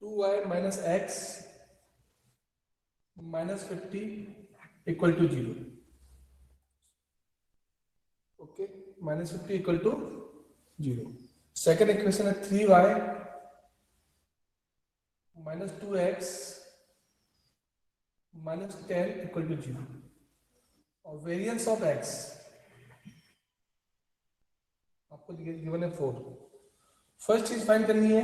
2y minus x minus 50 equal to 0। Okay, minus 50 equal to 0। Second equation है 3y minus 2x minus 10 equal to 0। और variance of x आपको given है 4। First चीज find करनी है,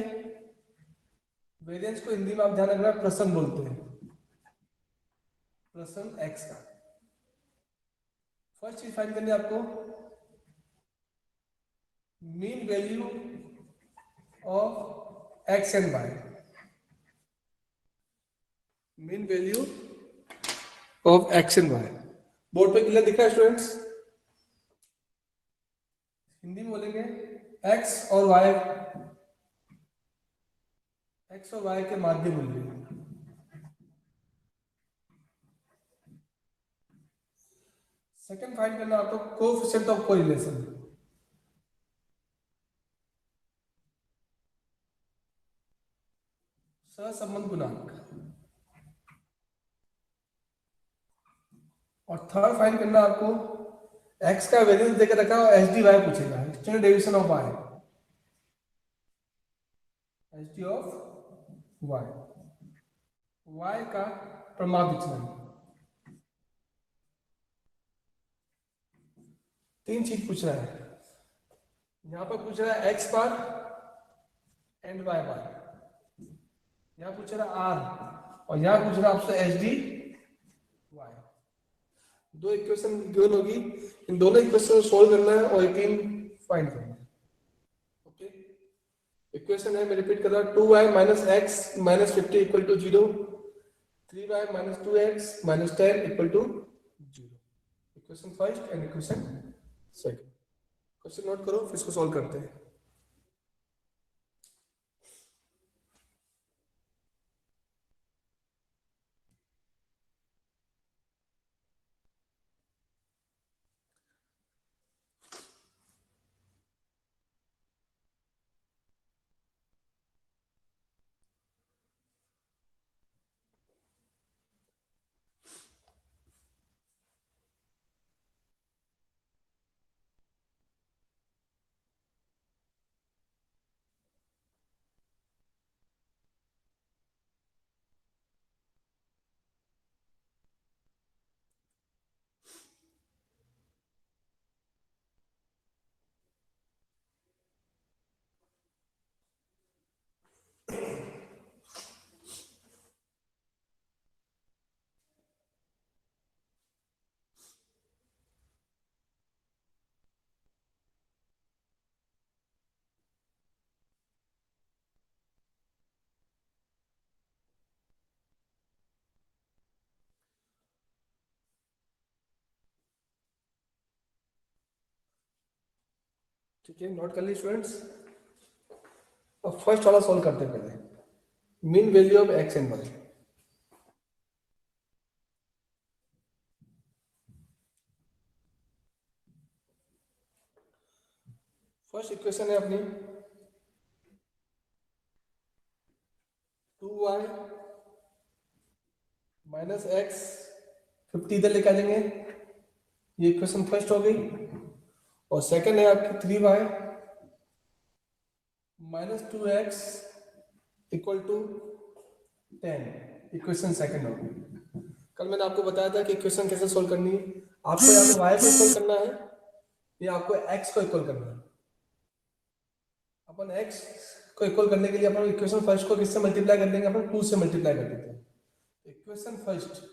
variance को हिंदी में आप ध्यान रखना प्रसन्न बोलते हैं, प्रसन्न x का। फर्स्ट चीज फाइंड करनी है आपको mean value of x and y। Mean value of x and y board पे क्लियर दिख रहा है स्टूडेंट्स? हिंदी में बोलेंगे x और y के माध्य मूल्य। सेकंड फाइंड करना आपको कोएफिशिएंट ऑफ कोरिलेशन। सहसंबंध गुणांक। और थर्ड फाइंड करना आपको x का वेरिएंस देकर रखा और एच डी वाई पूछेगा, standard deviation of y, H D of y का प्रमाद विचलन। तीन चीज पूछ रहा है यहां पर, पूछ रहा है x पर एंड y पर, यहां पूछ रहा है r, और यहां पूछ रहा है आपसे एच डी वाई। दो इक्वेशन गिवन होगी, इन दोनों इक्वेशन को सोल्व करना है और 18 फाइंड करना है। ओके, इक्वेशन है, मैं रिपीट कर रहा हूं, 2y minus x minus 50 equal to 0, 3y minus 2x minus 10 equal to 0। Equation first and equation second. Question note करो, फिर इसको सॉल्व करते हैं। ठीक है, नोट कर ली स्टूडेंट्स। अब फर्स्ट वाला सॉल्व करते हैं पहले, mean value of x and y. First equation है अपनी 2y माइनस एक्स 50 इधर लेकर आ जाएंगे, ये इक्वेशन फर्स्ट हो गई। और सेकंड है आपकी 3y minus 2x equal to 10, equation second हो गई। कल मैंने आपको बताया था कि इक्वेशन कैसे सोल्व करनी है, आपको या तो y को इक्वल करना है या आपको x को इक्वल करना है। अपन x को इक्वल करने के लिए अपन इक्वेशन फर्स्ट को किससे मल्टीप्लाई कर देंगे, अपन 2 से मल्टीप्लाई कर देते हैं। Equation first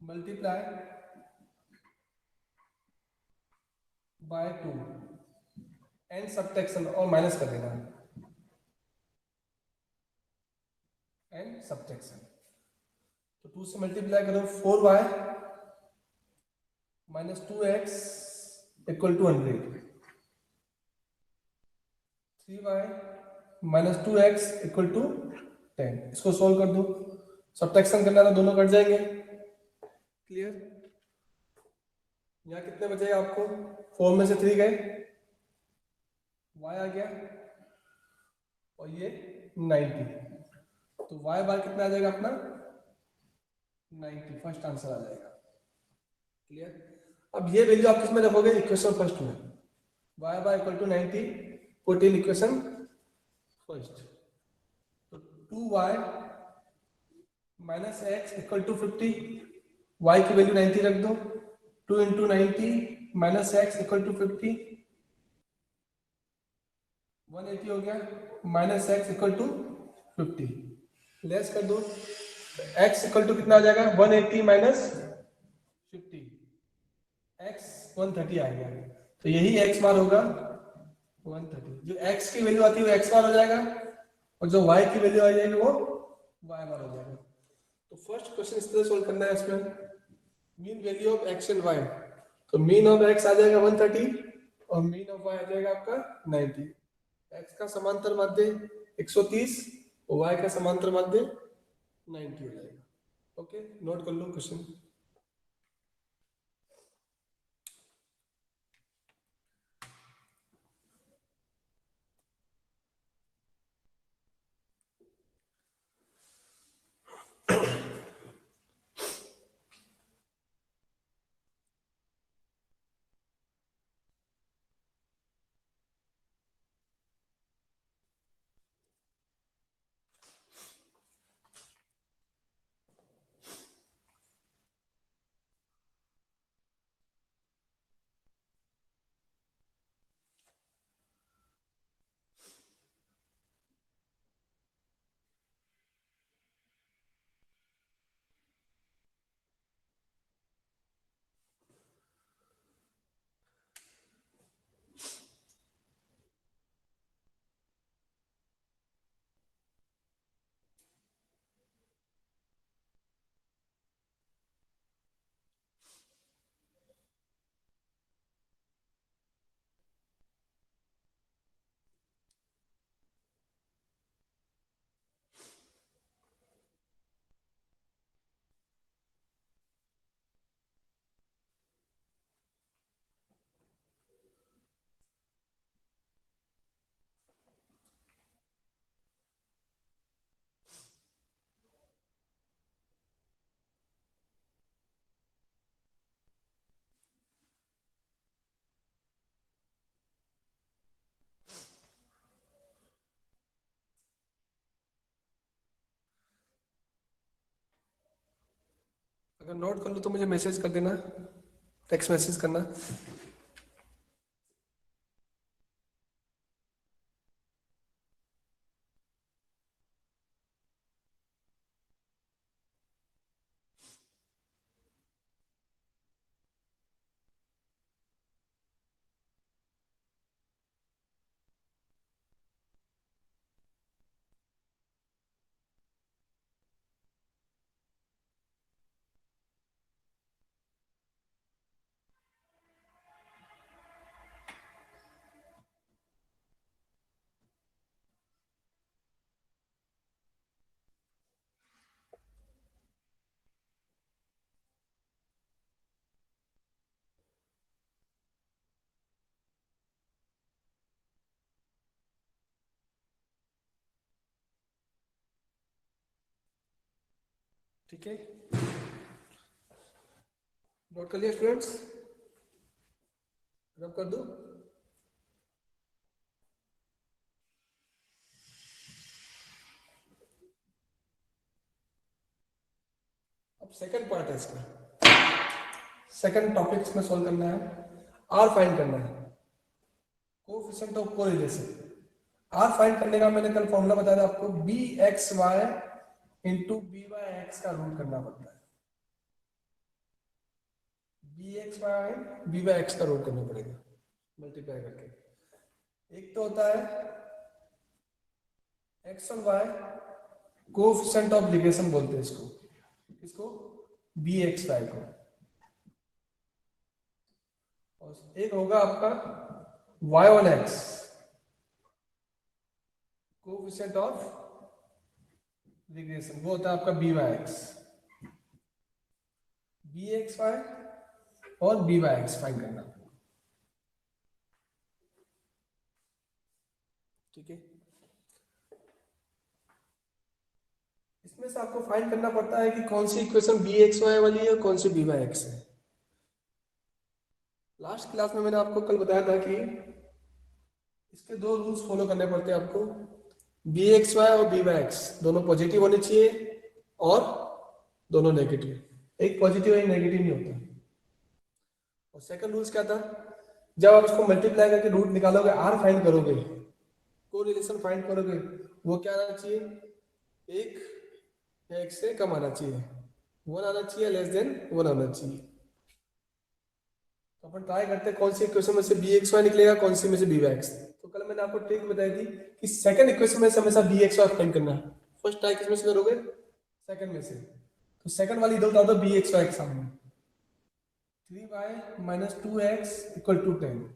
multiply by 2 and subtraction, और माइनस कर देना एंड सबट्रैक्शन। तो 2 से मल्टीप्लाई करो, 4y minus 2x equal to 100, 3y minus 2x equal to 10। इसको सोल्व कर दो, सबट्रैक्शन करना तो दोनों कट जाएंगे। क्लियर? यहाँ कितने बचे आपको, 4 में से 3 गए, y आ गया और ये 90, तो y बार कितना आ जाएगा अपना 90, फर्स्ट आंसर आ जाएगा। क्लियर। अब ये वैल्यू आप किसमें रखोगे, इक्वेशन फर्स्ट में, y bar equal to 90 put in equation first, तो 2y minus x equal to 50, y की वैल्यू 90 रख दो, 2 into 90 minus x equal to 50, 180 हो गया, minus x equal to 50, less कर दो, x इक्वल टू कितना आ जाएगा 180 माइनस 50, x 130 आ गया, तो यही x बार होगा 130, जो x की वैल्यू आती है वो x बार हो जाएगा और जो y की वैल्यू आ जाएगी वो y बार हो जाएगा। तो फर्स्ट क्वेश्चन इस तरह सोल्व करना है, इसमें mean value of x and y, तो मीन ऑफ x आ जाएगा 130 और मीन ऑफ y आ जाएगा आपका 90, x का समांतर माध्य 130 और y का समांतर माध्य 90 हो जाएगा। ओके, नोट कर लो क्वेश्चन। अगर नोट कर लो तो मुझे मैसेज कर देना, टेक्स्ट मैसेज करना। ठीक है, नोट कर लिया स्टूडेंट्स, रब कर दो। अब सेकंड पार्ट है इसका, सेकंड टॉपिक इसमें सोल्व करना है, आर फाइंड करना है, coefficient of correlation. R find करने का मैंने कल फॉर्मूला बताया था आपको, b x y into b y x का रूट करना पड़ता है, b x y b y x का रूट करना पड़ेगा मल्टीप्लाई करके। एक तो होता है एक्स और वाई, कोएफिशिएंट ऑफ लिगेशन बोलते हैं इसको, किसको, बी एक्स वाई को, और एक होगा आपका y on x, coefficient of regression, वो होता है आपका b y x, b x y और बी वाई एक्स फाइंड करना। ठीक है, इसमें से आपको फाइंड करना पड़ता है कि कौन सी इक्वेशन बी एक्स वाई वाली है और कौन सी बी वाई एक्स है। लास्ट क्लास में मैंने आपको कल बताया था कि इसके दो रूल्स फॉलो करने पड़ते हैं आपको, बी एक्स वाई और बी वाई एक्स दोनों पॉजिटिव होने चाहिए और दोनों नेगेटिव, एक पॉजिटिव एक नेगेटिव नहीं होता। और सेकंड रूल्स क्या था, जब आप इसको मल्टीप्लाई करके रूट निकालोगे, आर फाइंड करोगे, को रिलेशन फाइंड करोगे, वो क्या आना चाहिए, एक या एक से कम आना चाहिए, वन आना चाहिए, लेस देन वन आना चाहिए। तो अपन ट्राई करते हैं कौन सी इक्वेशन में से बी एक्स वाई निकलेगा, कौन सी में से बी वाई एक्स। तो कल मैंने आपको ट्रिक बताई थी कि सेकंड इक्वेशन में से हमेशा बी एक्स वाई फाइंड करना है। फर्स्ट ट्राई किसमें से करोगे, सेकंड में से। तो सेकंड वाली इधर उतार दो बी एक्स वाई के सामने, 3y minus 2x equal to 10।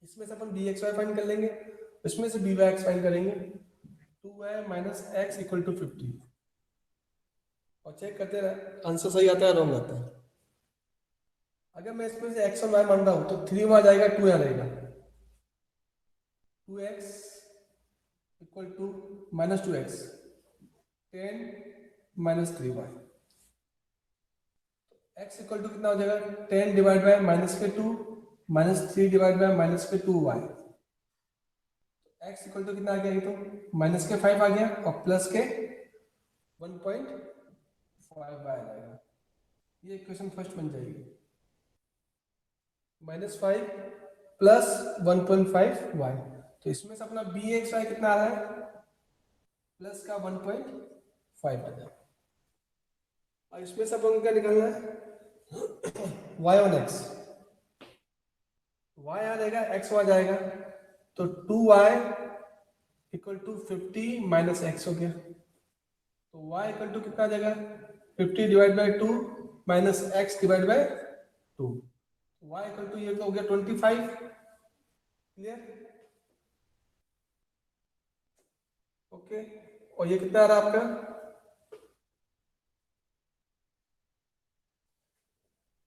इसमें से अपन बी एक्स वाई फाइंड कर लेंगे, इसमें से बी वाई एक्स फाइंड करेंगे, 2y minus x equal to 50। और चेक करते रहे आंसर सही आता है रॉन्ग आता है। अगर मैं इसमें से x और y मान रहा हूं तो 3 वहां जाएगा, 2 यहाँ रहेगा, 2x equal to minus 2x, 10 minus 3y। x equal to कितना हो जाएगा, 10 डिवाइड बाय माइनस के 2 माइनस 3 डिवाइड बाय माइनस के 2y। x इक्वल टू कितना आ गया, ये तो माइनस के 5 आ गया और प्लस के 1.5y आ जाएगा। ये इक्वेशन फर्स्ट बन जाएगी, -5 प्लस 1.5y। तो इसमें से अपना बी एक्स वाई कितना आ रहा है, प्लस का 1.5 आ जाएगा। और इसमें से अपन को क्या निकालना है, y ऑन x, y आ जाएगा, x आ जाएगा, तो 2y equal to 50 minus x हो गया। तो y इक्वल टू कितना आ जाएगा, 50 divide by 2 minus x divide by 2। y equal to ये तो हो गया 25। Clear, okay. और ये कितना आ रहा है आपका,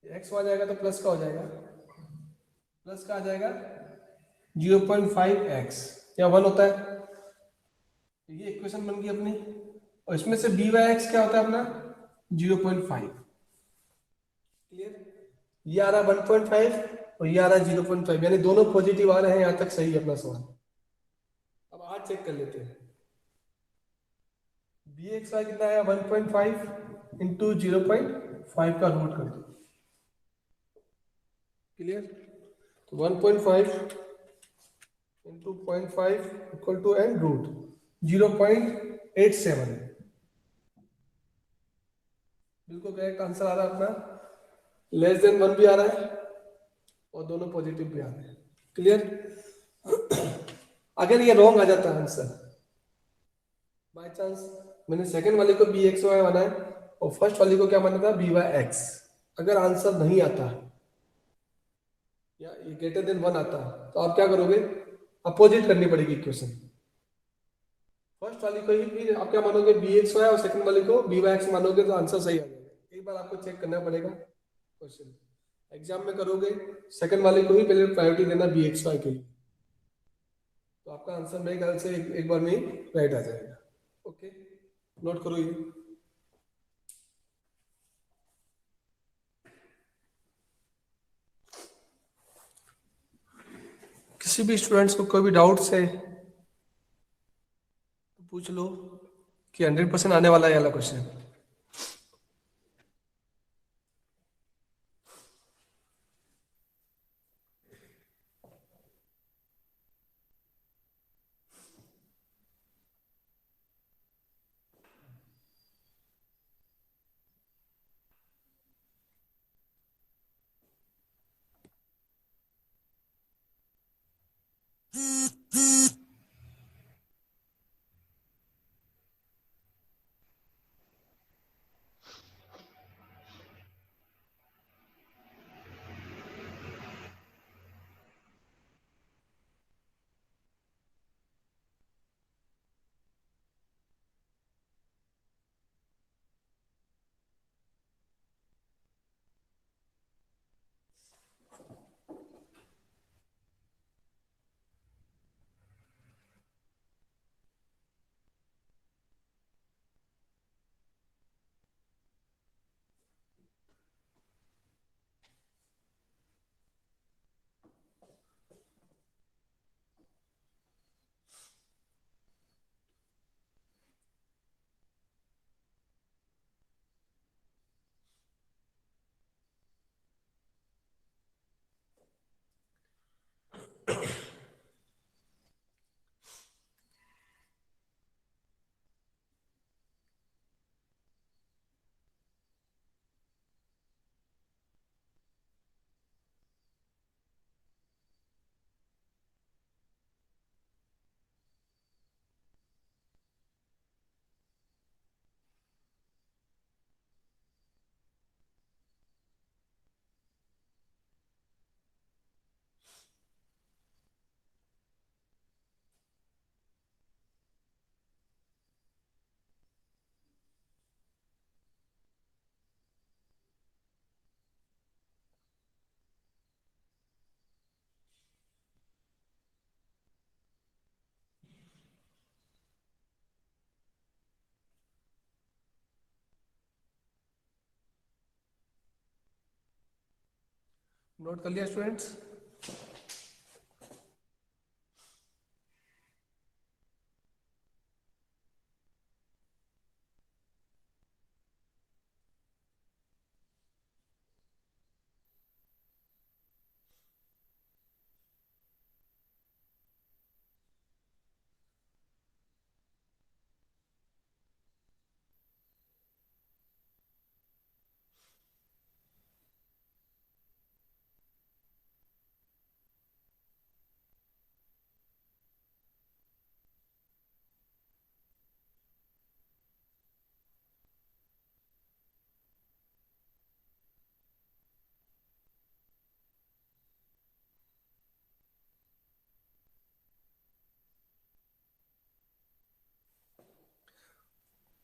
x आ जाएगा तो प्लस का हो जाएगा, प्लस का आ जाएगा 0.5x या 1 होता है। तो ये इक्वेशन बन गई अपनी। और इसमें से बी वाई एक्स क्या होता है अपना, 0.5। क्लियर, ये आ रहा है 1.5 और ये आ रहा है 0.5, यानी दोनों पॉजिटिव आ रहे हैं। यहां तक सही है अपना सवाल। अब आज चेक कर लेते हैं, बी एक्स वाई कितना आया, 1.5 इंटू 0.5 का रूट कर दो। क्लियर, तो 1.5 into 0.5 equal to and root 0.87। बिल्कुल करेक्ट आंसर आ रहा है अपना, लेस देन 1 भी आ रहा है और दोनों पॉजिटिव भी आ रहे हैं। क्लियर, अगर ये रॉन्ग आ जाता है आंसर, बाय चांस मैंने सेकंड वाले को बी एक्स वाई बनाया और फर्स्ट वाले को क्या बना था, बी वाई एक्स, अगर आंसर नहीं आता या ग्रेटर देन 1 आता तो आप क्या करोगे, अपोजिट करनी पड़ेगी इक्वेशन। फर्स्ट वाली को ही फिर आप क्या मानोगे, बी एक्स वाई, और सेकंड वाले को बी वाई एक्स मानोगे तो आंसर सही आ जाएगा। एक बार आपको चेक करना पड़ेगा, क्वेश्चन एग्जाम में करोगे सेकंड वाले को ही पहले प्रायोरिटी देना बी एक्स वाई के लिए, तो आपका आंसर मेरे ख्याल से एक बार में ही राइट आ जाएगा। ओके, नोट करो ये। किसी भी स्टूडेंट्स को कोई भी डाउट्स है तो पूछ लो कि 100% आने वाला है वाला क्वेश्चन। नोट कर लिया स्टूडेंट्स?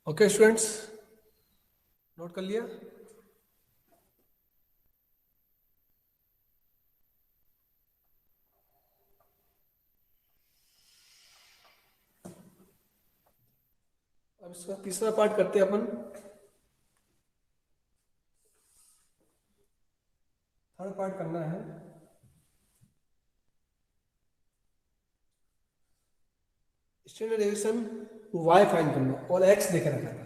ओके स्टूडेंट्स, नोट कर लिया? अब इसका तीसरा पार्ट करते हैं अपन। थर्ड पार्ट करना है। स्टैंडर्ड डेविएशन y फाइंड करना और x देकर रखा था।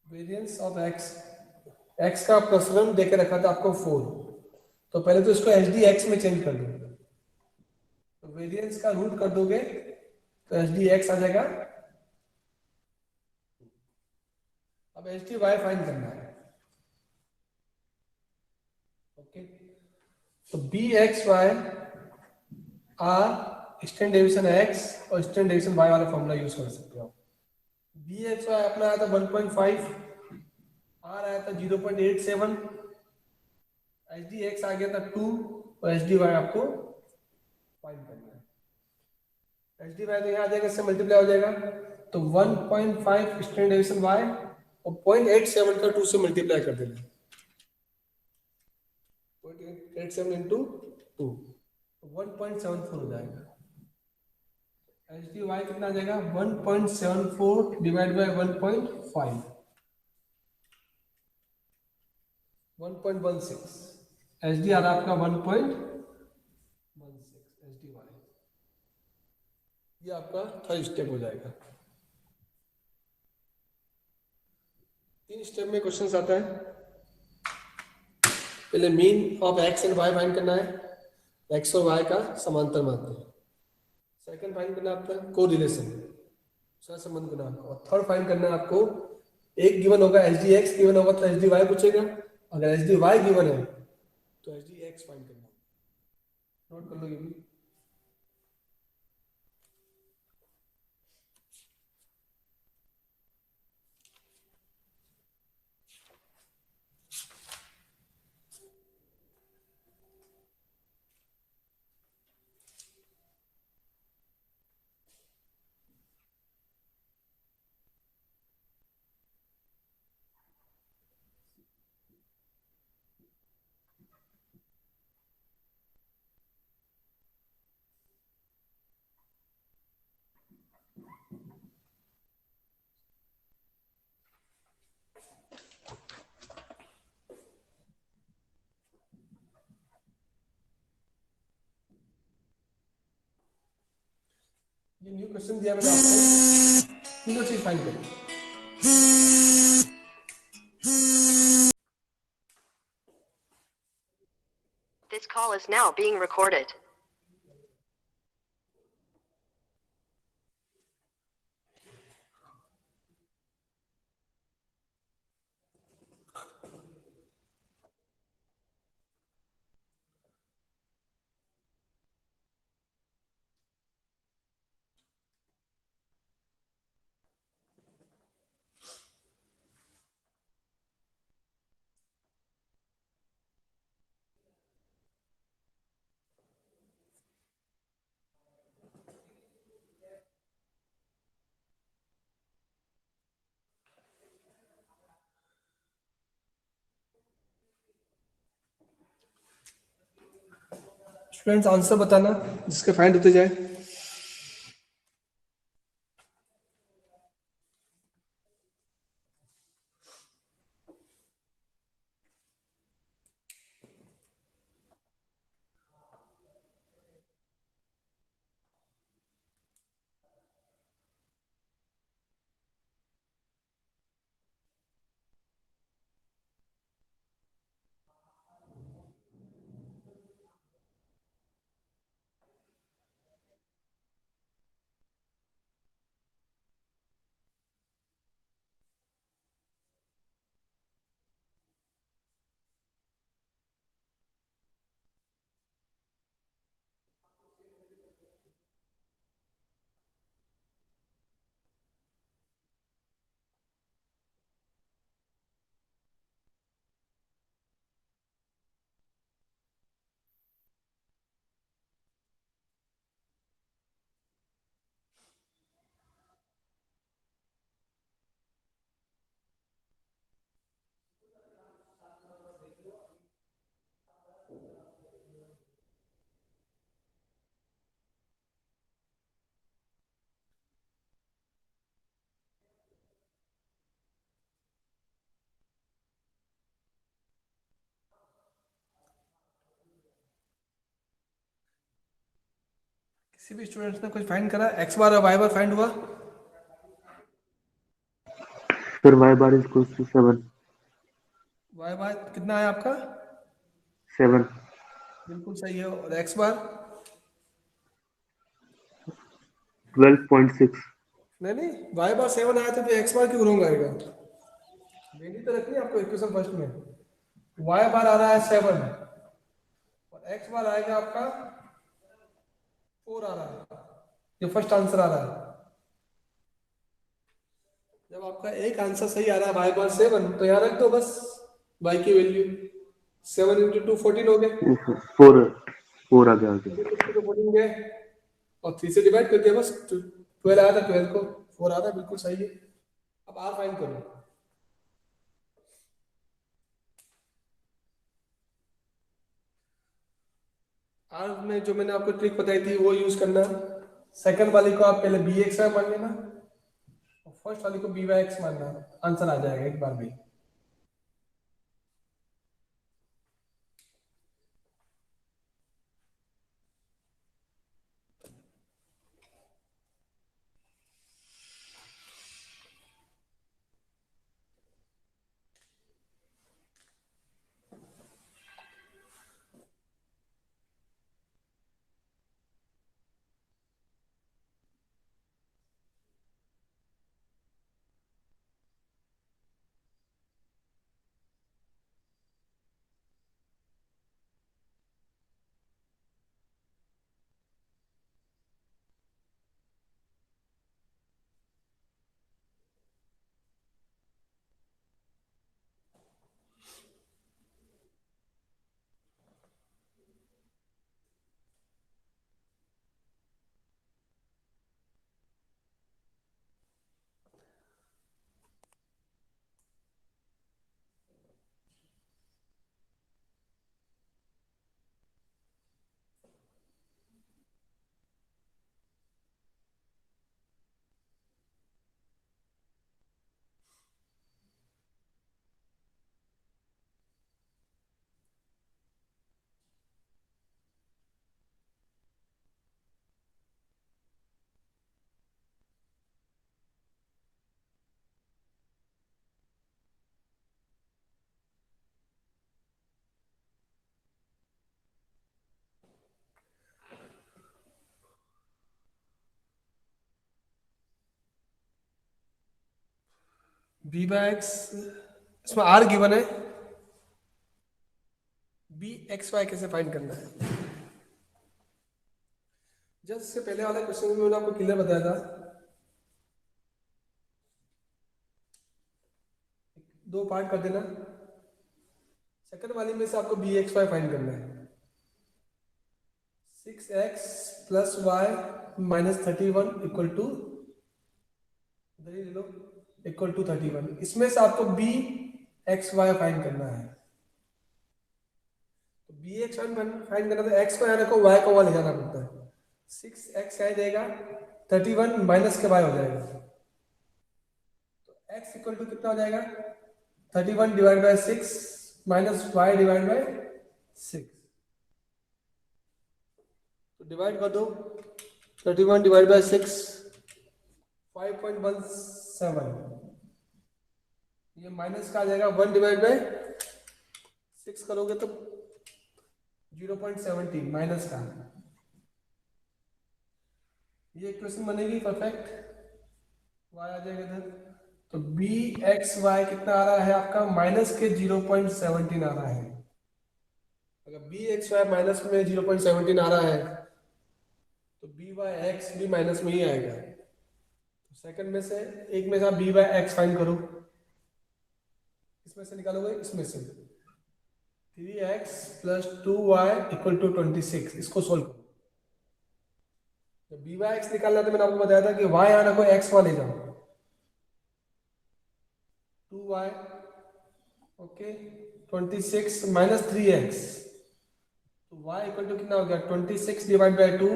वेरिएंस ऑफ x का प्रसरण देकर रखा था आपको 4। तो पहले तो इसको एच डी एक्स में चेंज कर दो। तो वेरिएंस का रूट कर दोगे तो एच डी एक्स आ जाएगा। अब एच डी वाई फाइंड करना है। ओके, तो b x y r standard deviation x और स्टैंडर्ड डेविएशन y वाला फॉर्मूला यूज कर सकते हो। बी एक्स वाई अपना आया था 1.5, आर आया था 0.87, एच डी एक्स आ गया था 2 और एच डी वाई आपको फाइंड करना है। एच डी वाई तो यहाँ आ जाएगा, इससे मल्टीप्लाई हो जाएगा। तो 1.5 स्टैंडर्ड डेविएशन वाई और 0.87 का 2 से मल्टीप्लाई कर देना। 0.87 इंटू 2 1.74 हो जाएगा। एच डी वाई कितना आ जाएगा? 1.74 divide by 1.5 1.16। H D R आपका 1.16 एच डी वाई। ये आपका थर्ड स्टेप हो जाएगा। 3 स्टेप में क्वेश्चन आता है। पहले mean of x and y find करना है, एक्स और वाई का समांतर माध्य। सेकंड फाइंड करना है आपका कोरिलेशन, सहसंबंध करना आपको। और थर्ड फाइंड करना है आपको, एक गिवन होगा एच डी एक्स गिवन होगा तो एच डी वाई पूछेगा। अगर एच डी वाई गिवन है तो एच डी एक्स फाइंड करना। नोट कर लो ये भी। ये न्यू क्वेश्चन दिया मैंने आपको, तीनों चीज फाइंड करो। call is now being recorded. Students answer बताना जिसके फाइंड होते जाए। किसी भी स्टूडेंट्स ने कुछ फाइंड करा, एक्स बार और वाई बार फाइंड हुआ? Sir y bar is equals to 7. Y bar कितना है आपका? 7. बिल्कुल सही है। और एक्स बार? 12.6. नहीं नहीं, वाई बार 7 आया था तो एक्स बार क्यों रॉन्ग आएगा? वैल्यू तो रखनी है आपको इक्वेशन फर्स्ट में। वाई बार आ रहा है 7 और एक्स बार आएगा आपका 4 आ रहा है। ये फर्स्ट आंसर आ रहा है। जब आपका एक आंसर सही आ रहा है वाई बार 7 तो यहाँ रख दो बस वाई की वैल्यू। 7 इंटू 2 14 हो गए। 4 आ गया आगे। 14 गए और 3 से डिवाइड कर दिया बस। 12 आया था, 12 को 4 आ रहा है, बिल्कुल सही है। अब आर फाइंड करो। आर में जो मैंने आपको ट्रिक बताई थी वो यूज करना। सेकंड वाली को आप पहले बी एक्स मान लेना और फर्स्ट वाली को बी वाई एक्स मानना। आंसर आ जाएगा एक बार में। बी बाय एक्स, इसमें आर गिवन है, बी एक्स वाई कैसे फाइंड करना है। जस्ट इससे पहले वाला क्वेश्चन में मैंने आपको क्लियर बताया था, दो पार्ट कर देना। सेकंड वाली में से आपको बी एक्स वाई फाइंड करना है। 6x plus y minus 31 equal to, इधर ही ले लो, इक्वल टू 31। इसमें से आपको बी एक्स वाई फाइंड करना है। तो बी एक्स वाई फाइंड करना, तो एक्स को यहाँ रखो, वाई को वहाँ ले जाना पड़ता है। 6x क्या जाएगा, 31 माइनस के वाई हो जाएगा, तो x इक्वल टू कितना हो जाएगा, 31 divide by 6 minus y divide by 6। तो डिवाइड कर दो, 31 डिवाइड बाय 6 5.17, ये माइनस का आ जाएगा, 1 डिवाइड बाय 6 करोगे तो 0.17 माइनस का, ये इक्वेशन बनेगी परफेक्ट, y आ जाएगा इधर। तो बी एक्स वाई कितना आ रहा है आपका, माइनस के 0.17 आ रहा है। अगर बी एक्स वाई माइनस में 0.17 आ रहा है तो बी वाई एक्स भी माइनस में ही आएगा। तो सेकंड में से, एक में से आप बी वाई एक्स फाइंड करो, इसमें से निकालोगे, इसमें से 3x plus 2y equal to 26, इसको सोल्व करो। जब बी वाई एक्स निकालना तो मैंने आपको बताया था कि y यहाँ रखो, x वहाँ ले जाओ, 2y ओके 26 माइनस 3x, तो y इक्वल टू कितना हो गया, 26 divide by 2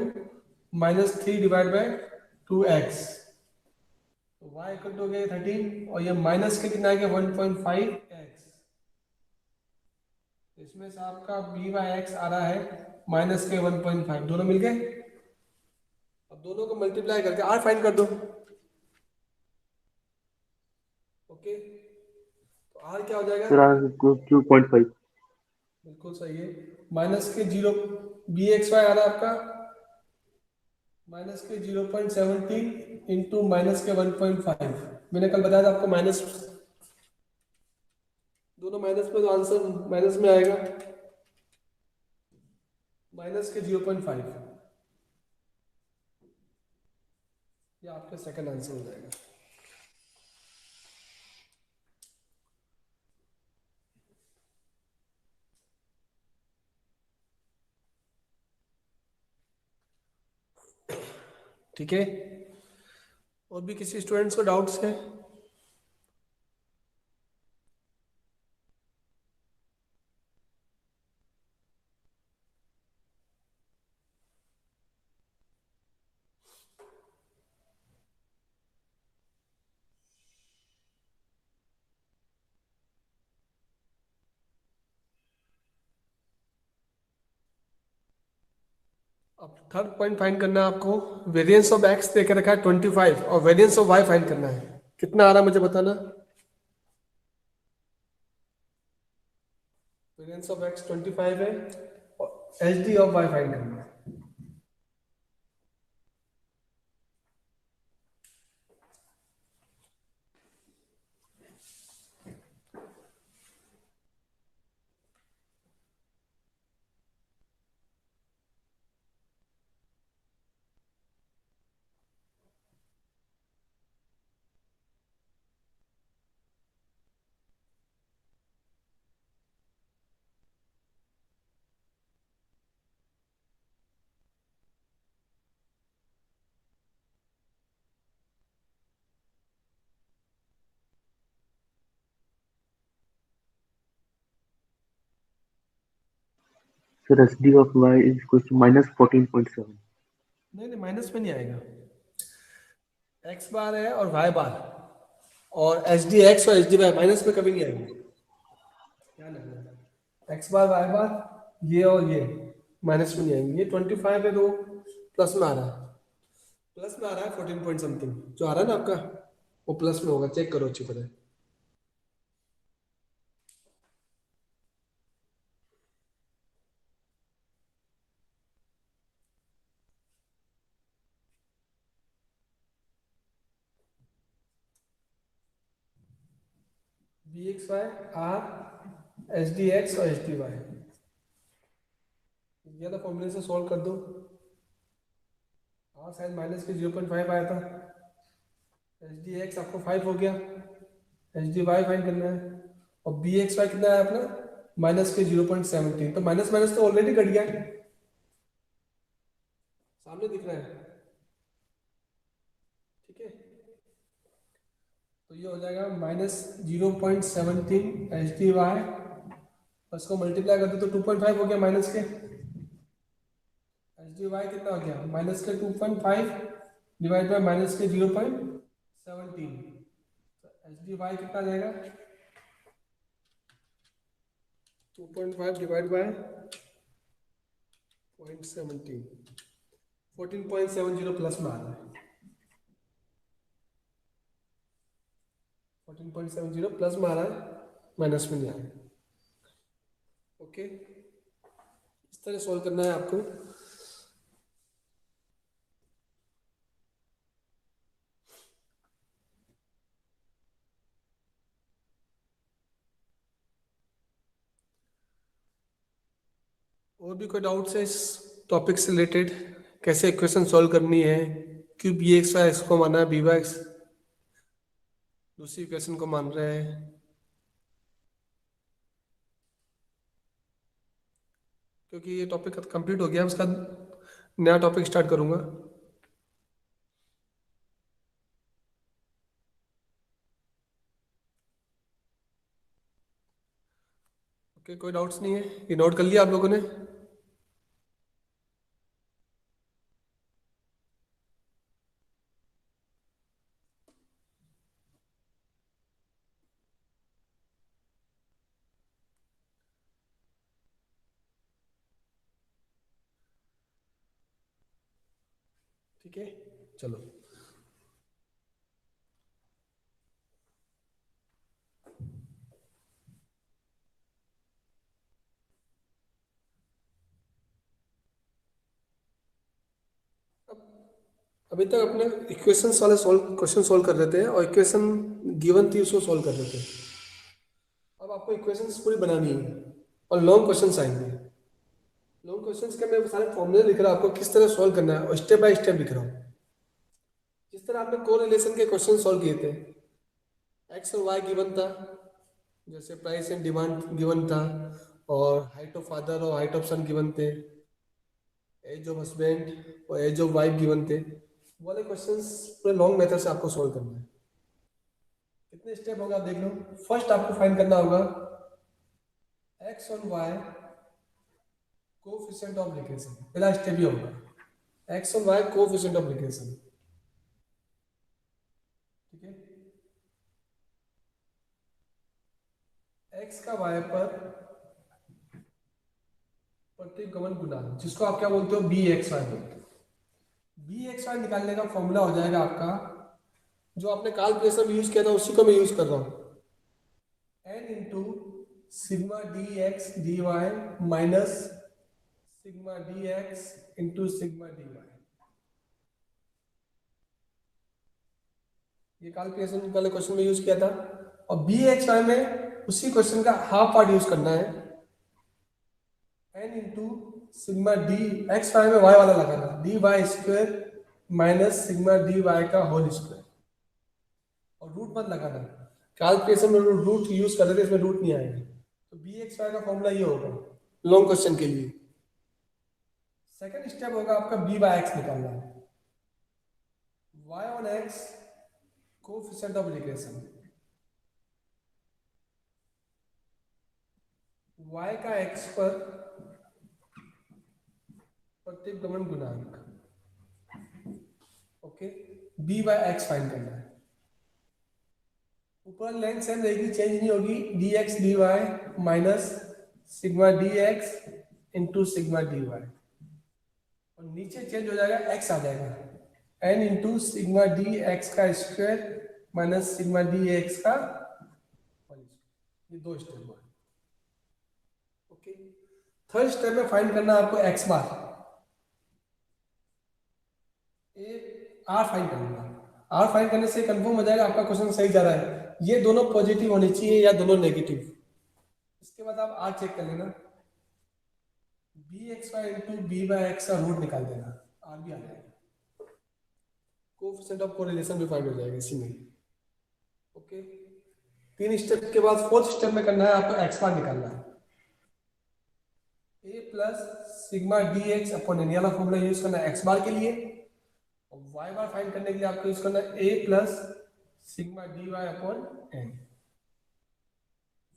minus 3 divide by 2x, तो y इक्वल टू हो गया 13, और ये माइनस के कितना आ गया 1.5x। इसमें से आपका बी बाय एक्स आ रहा है माइनस के 1.5, दोनों मिल गए। अब दोनों को मल्टीप्लाई करके आर फाइंड कर दो, ओके। तो आर क्या हो जाएगा, Sir, R equals to 0.5. बिल्कुल सही है, माइनस के 0, बी एक्स वाई आ रहा है आपका माइनस के 0.17 इंटू माइनस के 1.5। मैंने कल बताया था आपको, माइनस, दोनों माइनस में तो आंसर माइनस में आएगा, माइनस के 0.5, ये आपका सेकंड आंसर हो जाएगा। ठीक है, और भी किसी स्टूडेंट्स को डाउट्स है? अब थर्ड पॉइंट फाइंड करना है आपको, वेरिएंस ऑफ एक्स देकर रखा है 25 और वेरिएंस ऑफ वाई फाइंड करना है। कितना आ रहा है मुझे बताना, वेरिएंस ऑफ एक्स 25 है और H D of y find करना है। Sir, SD of Y is equals to minus 14.7. नहीं नहीं, माइनस में नहीं आएगा, एक्स बार है और वाई बार, और एच डी एक्स और एच डी वाई माइनस में कभी नहीं आएगी, ध्यान रखना। एक्स बार वाई बार ये और ये माइनस में नहीं आएंगे, ये 25 है तो प्लस में आ रहा है, प्लस में आ रहा है 14 पॉइंट समथिंग जो आ रहा है ना आपका, वो प्लस में होगा, चेक करो अच्छी तरह। B x y r H D x और एच डी वाई, या तो फॉर्मूले से सॉल्व कर दो। हाँ शायद माइनस के 0.5 आया था, एच डी एक्स आपको 5 हो गया, एच डी वाई फाइंड करना है, और बी एक्स वाई कितना है अपना माइनस के 0.17, तो माइनस माइनस तो ऑलरेडी कट गया है, सामने दिख रहा है, ठीक है। तो ये हो जाएगा माइनस 0.17 एच डी वाई, उसको मल्टीप्लाई कर दो तो 2.5 हो गया माइनस के, एच डी वाई कितना हो गया माइनस के 2.5 डिवाइड बाय माइनस के 0.17, तो एच डी वाई कितना आ जाएगा 2.5 डिवाइड बाय 0.17, 14.70 प्लस में आ रहा है, 14.70 प्लस में आ रहा है, माइनस में नहीं आ रहा है। ओके, इस तरह सॉल्व करना है आपको। और भी कोई डाउट्स है इस टॉपिक से रिलेटेड, कैसे इक्वेशन सॉल्व करनी है, क्यों बी एक्स वाई एक्स को माना है, बी वाई एक्स दूसरी इक्वेशन को मान रहे हैं, क्योंकि ये टॉपिक कंप्लीट हो गया, उसका नया टॉपिक स्टार्ट करूंगा। ओके, कोई डाउट्स नहीं है, ये नोट कर लिया आप लोगों ने? ठीक है, चलो। अभी तक अपने इक्वेशंस वाले क्वेश्चन सॉल्व कर रहे थे, और इक्वेशन गिवन थी उसको सॉल्व कर रहे थे। अब आपको इक्वेशंस पूरी बनानी है, और लॉन्ग क्वेश्चंस आएंगे। लॉन्ग क्वेश्चंस के मैं सारे फॉर्मूले लिख रहा हूँ, आपको किस तरह सॉल्व करना है, और स्टेप बाय स्टेप लिख रहा हूँ। जिस तरह आपने कोरिलेशन के क्वेश्चन सॉल्व किए थे, एक्स और वाई गिवन था, जैसे प्राइस एंड डिमांड गिवन था, और हाइट ऑफ फादर और हाइट ऑफ सन गिवन थे, एज ऑफ हस्बैंड और एज ऑफ वाइफ गिवन थे, वो वाले क्वेश्चंस पूरे लॉन्ग मेथड से आपको सॉल्व करना है। कितने स्टेप होगा आप देख लो। फर्स्ट आपको फाइंड करना होगा एक्स और वाई कोफिशिएंट ऑफ लिकेशन, पहला स्टेप ये होगा, एक्स और वाई कोफिशिएंट ऑफ लिकेशन, ठीक है। एक्स का वाई पर प्रतिगमन गुणांक, जिसको आप क्या बोलते हो, बी एक्स वाई बोलते हो। बी एक्स वाई निकालने का फॉर्मूला हो जाएगा आपका, जो आपने कैलकुलेशन में यूज किया था उसी को मैं यूज कर रहा हूं, n into sigma d x d y minus sigma d x into sigma d y. ये कैलकुलेशन वाले क्वेश्चन में यूज किया था, और बी एक्स वाई में उसी क्वेश्चन का हाफ पार्ट यूज करना है, n into sigma d x y में वाई वाला लगाना, d y square minus sigma d y का होल स्क्वायर, और रूट मत लगाना, कैलकुलेशन में रूट यूज कर रहे थे, इसमें रूट नहीं आएगा। तो बी एक्स वाई का फॉर्मूला ये होगा लॉन्ग क्वेश्चन के लिए। सेकंड स्टेप होगा आपका बी बाय एक्स निकालना है, y on x coefficient of लिकेशन, y का x पर प्रतिगमन गुणांक, okay. b by x find करना है, ऊपर लाइन सेम रहेगी, चेंज नहीं होगी, d x d y minus sigma d x into sigma d y, और नीचे चेंज हो जाएगा, x आ जाएगा, n into sigma d x का square minus sigma d x का, ये दो स्टेप हुआ। ओके, थर्ड स्टेप में फाइंड करना है आपको x बार, आर फाइंड करना, आर फाइंड करने से कंफर्म हो जाएगा आपका क्वेश्चन सही जा रहा है, ये दोनों पॉजिटिव होने चाहिए या दोनों नेगेटिव। इसके बाद आप आर चेक कर लेना, b x y into b y x का रूट निकाल देना, आर भी आ जाएगा, कोएफिशिएंट ऑफ कोरिलेशन भी फाइंड हो जाएगा इसी में। ओके, 3 स्टेप के बाद 4th स्टेप में करना है आपको एक्स बार निकालना है, a plus sigma d x upon n वाला फॉर्मूला यूज करना है एक्स बार के लिए, और वाई बार फाइंड करने के लिए आपको यूज करना है a plus sigma d y upon n.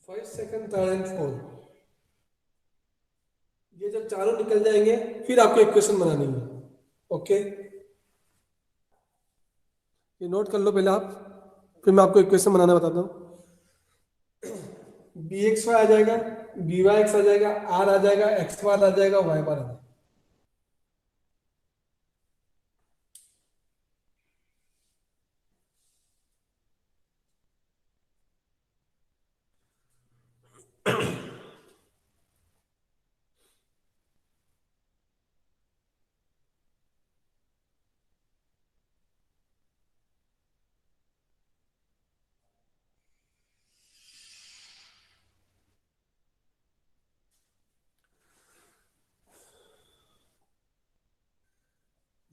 First second third and fourth, ये जब चारों निकल जाएंगे फिर आपको इक्वेशन बनानी है। ओके, ये नोट कर लो पहले आप, फिर मैं आपको इक्वेशन बनाना बताता हूँ। बी एक्स वाई आ जाएगा, बी वाई एक्स आ जाएगा, आर आ जाएगा, एक्स बार आ जाएगा, वाई बार आ जाएगा।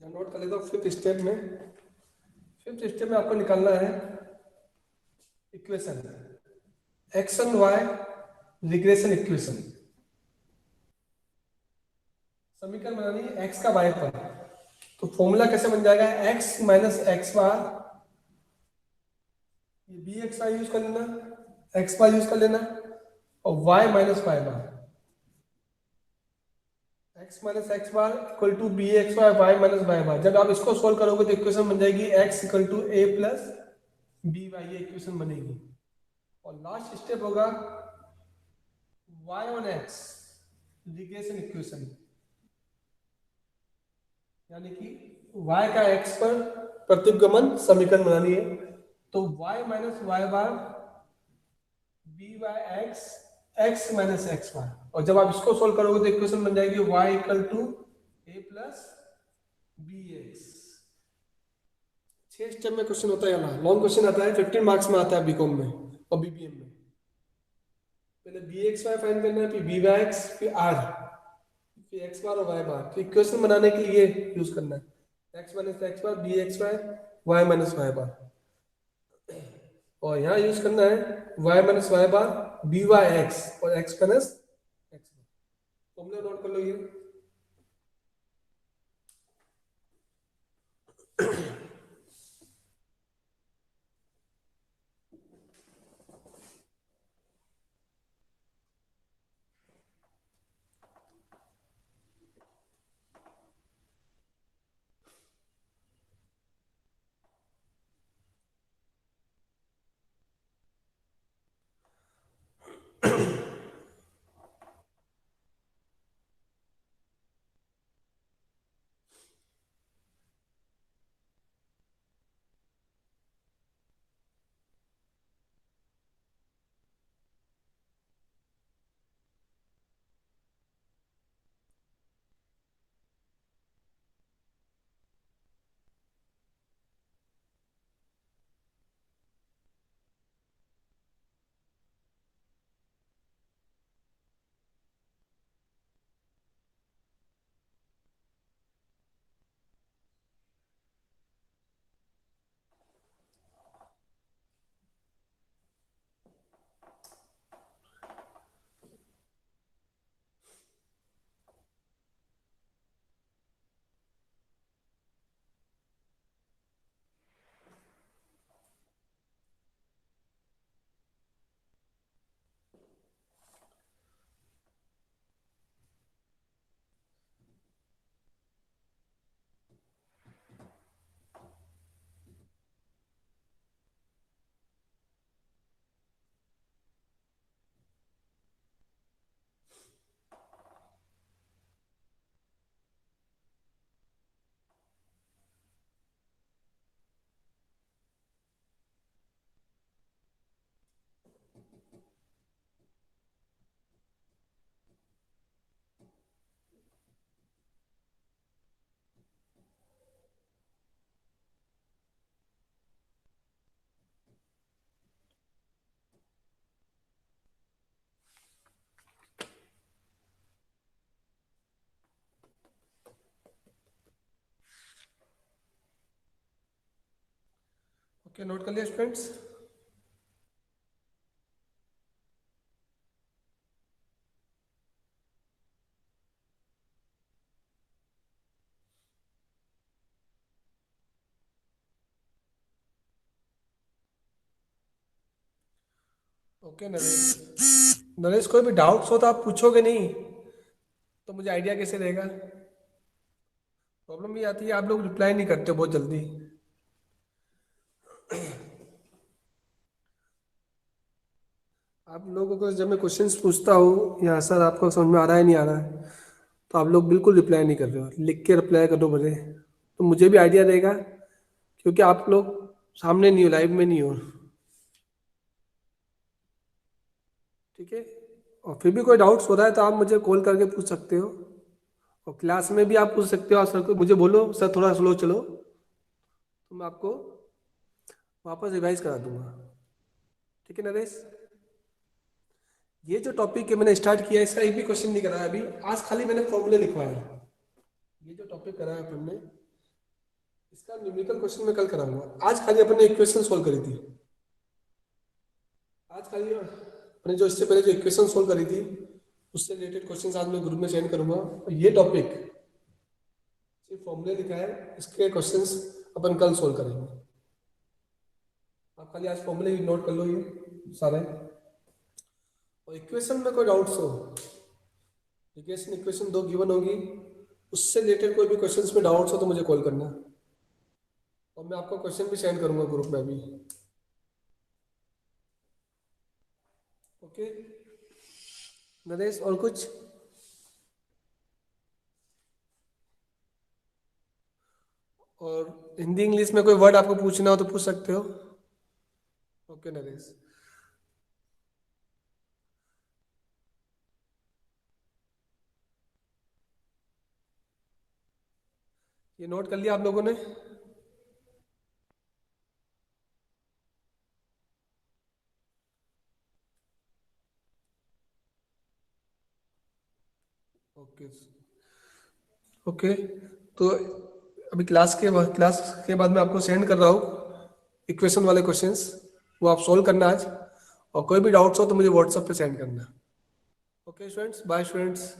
नोट कर लेता हूँ। फिफ्थ स्टेप में आपको निकालना है equation x and y regression equation, समीकरण बनानी है एक्स का वाई पर। तो फॉर्मूला कैसे बन जाएगा, एक्स माइनस एक्स बार, ये बी एक्स वाई यूज कर लेना, एक्स बार यूज कर लेना, और y minus y bar, x minus x bar equal to b x y, y minus y bar. जब आप इसको सोल्व करोगे तो इक्वेशन बन जाएगी x equal to a plus b y, ये इक्वेशन बनेगी। और लास्ट स्टेप होगा y on x regression equation, यानी कि y का x पर प्रतिगमन समीकरण बनानी है। तो y minus y bar b y x, x minus x bar, और जब आप इसको सोल्व करोगे तो इक्वेशन बन जाएगी y equal to a plus b x. 6 step में क्वेश्चन होता है ना, लॉन्ग क्वेश्चन आता है, 15 मार्क्स में आता है बीकॉम में और बीबीएम में। पहले बी एक्स वाई फाइंड करना है, फिर बी वाई एक्स, फिर आर, फिर एक्स बार और वाई बार। तो इक्वेशन बनाने के लिए यूज करना है x minus x bar b x y, y minus y bar, और यहाँ यूज करना है y minus y bar b y x और x minus x bar. Formula note कर लो ये, ओके, नोट कर लिया स्टूडेंट्स? ओके नरेश, नरेश कोई भी डाउट्स हो तो आप पूछोगे नहीं तो मुझे आइडिया कैसे रहेगा? प्रॉब्लम ये आती है, आप लोग रिप्लाई नहीं करते बहुत जल्दी। आप लोगों को जब मैं क्वेश्चंस पूछता हूँ या सर आपको समझ में आ रहा है नहीं आ रहा है, तो आप लोग बिल्कुल रिप्लाई नहीं कर रहे हो। लिख के रिप्लाई करो मुझे, तो मुझे भी आइडिया रहेगा, क्योंकि आप लोग सामने नहीं हो, लाइव में नहीं हो। ठीक है? और फिर भी कोई डाउट्स हो रहा है तो आप मुझे कॉल करके पूछ सकते हो, और क्लास में भी आप पूछ सकते हो। आप सर को मुझे बोलो सर थोड़ा स्लो चलो, तो मैं आपको वापस रिवाइज करा दूंगा। ठीक है नरेश? ये जो टॉपिक है मैंने स्टार्ट किया, इसका एक भी क्वेश्चन नहीं कराया अभी। आज खाली मैंने फॉर्मूले लिखवाया है। ये जो टॉपिक कराया अपन ने, इसका न्यूमेरिकल क्वेश्चन मैं कल कराऊंगा। आज खाली अपन ने इक्वेशन सॉल्व करी थी। आज खाली अपने जो इससे पहले जो इक्वेशन सॉल्व करी थी उससे रिलेटेड क्वेश्चंस आज मैं ग्रुप में सेंड करूंगा। और ये टॉपिक सिर्फ फॉर्मूले लिखा है, इसके क्वेश्चंस अपन कल सॉल्व करेंगे। आप खाली आज फॉर्मूले नोट कर लो ये सारे। और इक्वेशन में कोई डाउट्स हो, इक्वेशन दो गिवन होगी, उससे रिलेटेड कोई भी क्वेश्चंस में डाउट्स हो तो मुझे कॉल करना, और मैं आपको क्वेश्चन भी सेंड करूंगा ग्रुप में भी। ओके नरेश, और कुछ? और हिंदी इंग्लिश में कोई वर्ड आपको पूछना हो तो पूछ सकते हो। ओके नरेश, ये नोट कर लिया आप लोगों ने? ओके ओके, तो अभी क्लास के बाद मैं आपको सेंड कर रहा हूँ इक्वेशन वाले क्वेश्चंस, वो आप सॉल्व करना आज। और कोई भी डाउट्स हो तो मुझे व्हाट्सएप पे सेंड करना। Okay students, bye students.